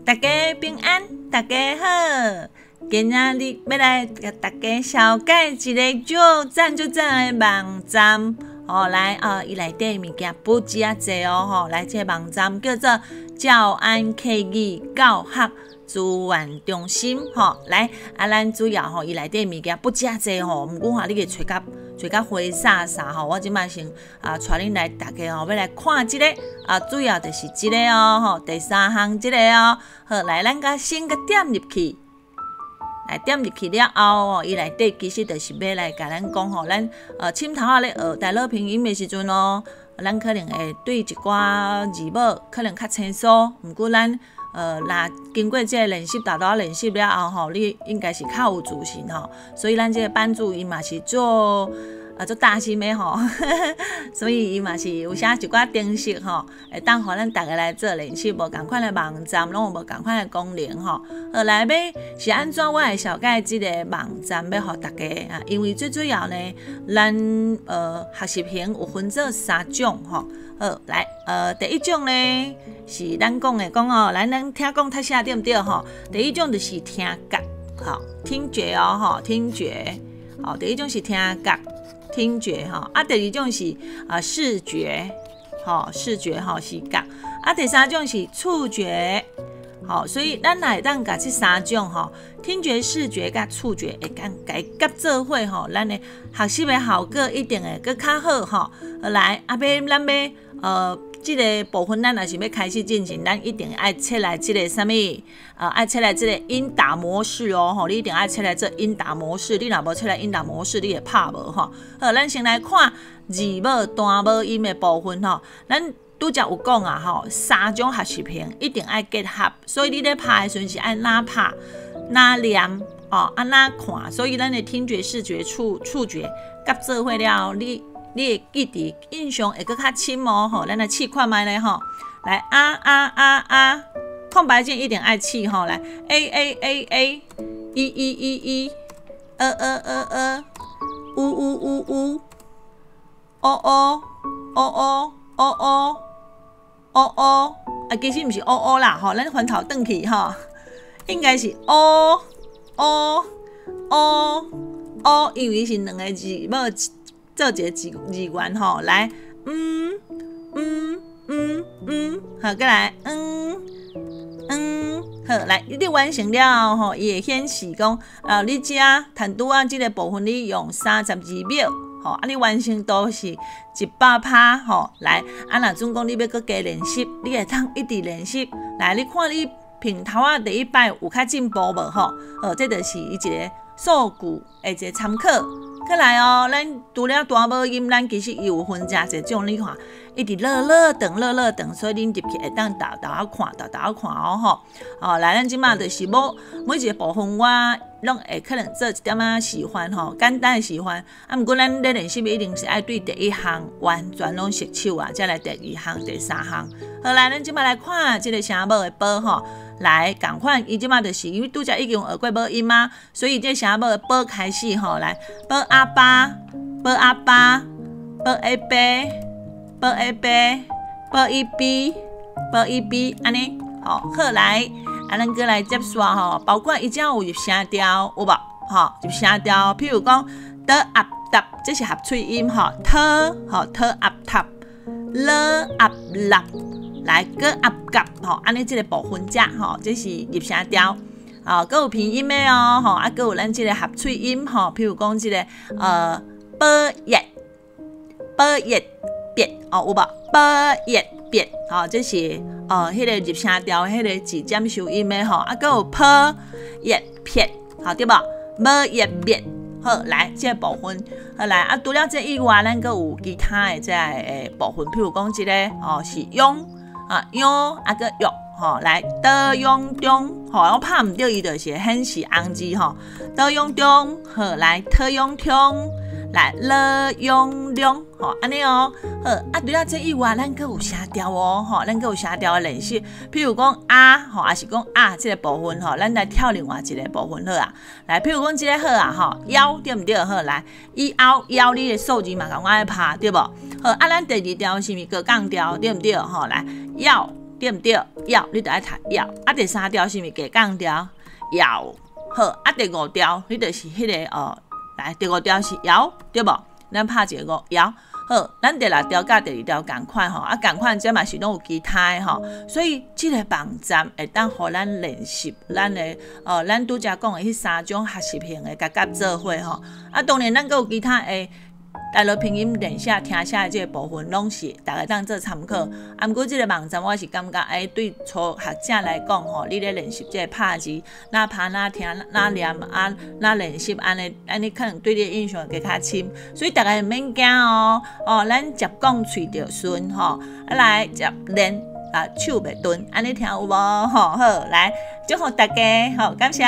大家平安，大家好。今仔日要来甲大家小解一个就赞的网站，来伊内底物件不止啊济哦，来这个网站叫做教安客语教学资源中心，来咱主要伊内底物件不止啊济毋过你个找甲花洒洒我即摆先带恁来大家要来看即个主要就是即个第三项即个好，来咱先点入去。来点入去了后，伊内底其实就是要来甲咱讲咱深头咧学大陆拼音的时阵咱可能会对一寡字母可能较清楚，毋过咱若经过这个练习，大练习了后你应该是较有自信所以咱这个班主伊嘛是做大心的所以伊嘛是有写一寡程式会当互咱大家来做练习，无共款的网站拢有无共款的功能好，来要是安怎我会小解即个网站要互大家因为最主要呢，咱学习型有分做3种好，来第一种呢是咱讲来咱听讲读写对毋对第一种就是听觉听觉听觉第一种是听觉听觉第二种是视觉视觉视觉第三种是触觉所以咱来当甲这3种听觉、视觉甲触觉会甲夹做伙咱的学习的效果一定会更较好来咱要这个部分咱若是要开始进行，咱一定爱切来这个什么爱切来这个音打模式你一定爱切来这音打模式，你若无切来音打模式，你会拍无好，咱先来看字母、单母音的部分咱拄则有讲3种学习型一定爱结合，所以你咧拍的时阵是按哪拍、哪念按哪看，所以咱的听觉、视觉、触觉夹做伙了，你会记伫印象会更较深咱来试看卖咧来空白键一定爱试来 a e u其实毋是啦咱翻头转去应该是因为是两个字母做一个字元来好，再来好，来你完成了伊会显示讲你遮弹拄即个部分你用32秒你完成度是100%来若总讲你要搁加练习，你会当一直练习来，你看你平头第一摆有较进步无这就是伊一个数据的一个参考。再来咱除了大母音，咱其实有分真侪种，你看一直乐长，所以恁入去会当倒看来咱即马就是每一个部分我拢会可能做一点示范简单的示范毋过咱咧练习一定是爱对第一项完全拢熟手再来第二项、第三项。好，来咱即马来看即个声母的宝来共款，伊即马就是因为拄则已经学过母音所以这声母的宝开始来宝阿爸、宝阿爸、宝 A 爸、宝 A 爸、宝 E B、宝 E B 安尼好来咱过来接刷包括伊只有入声调有无入声调，譬如讲的阿达，这是合喙音特阿塔了阿拉来个阿甲安尼这个部分这是入声调还有拼音的还有咱这个合喙音譬如讲这个宝叶别有无宝叶别这是迄个入声调迄个字尖收音的还有破叶撇对无宝叶别好，来这个部分好来除了这以外，咱还有其他的这个部分，譬如讲这个是用用个用来的用中我拍毋对，伊就是显示红字的用中好来特用中来了用量安尼好除了这以外，咱还有声调咱还有声调的练习，譬如讲还是讲这个部分咱来跳另外一个部分好来譬如讲这个好腰对毋对好来以后腰你的数字嘛共我来拍对无咱第二调是毋是高降调对毋对来腰对毋对？要你就爱读要。啊，第3条是毋是加杠条？要。好，啊，第5条你就是迄个来，第5条是摇，对无？咱拍一个5摇。好，咱第6条甲第2条共款吼，啊，共款这嘛是拢有其他的吼，所以这个网站会当互咱练习咱的咱拄则讲的迄3种学习型的甲做伙吼，啊，当然咱阁有其他的。大陆拼音练写、听写的这个部分，拢是大家当做参考。啊，毋过这个网站我是感觉，对初学者来讲吼，你咧练习这个拍字，哪拍哪听哪念啊，哪练习安尼可能对你的印象会较深。所以大家毋免惊哦，咱接讲喙着顺吼，啊来接练啊手袂钝，安尼听有无？吼好，来祝福大家，好感谢。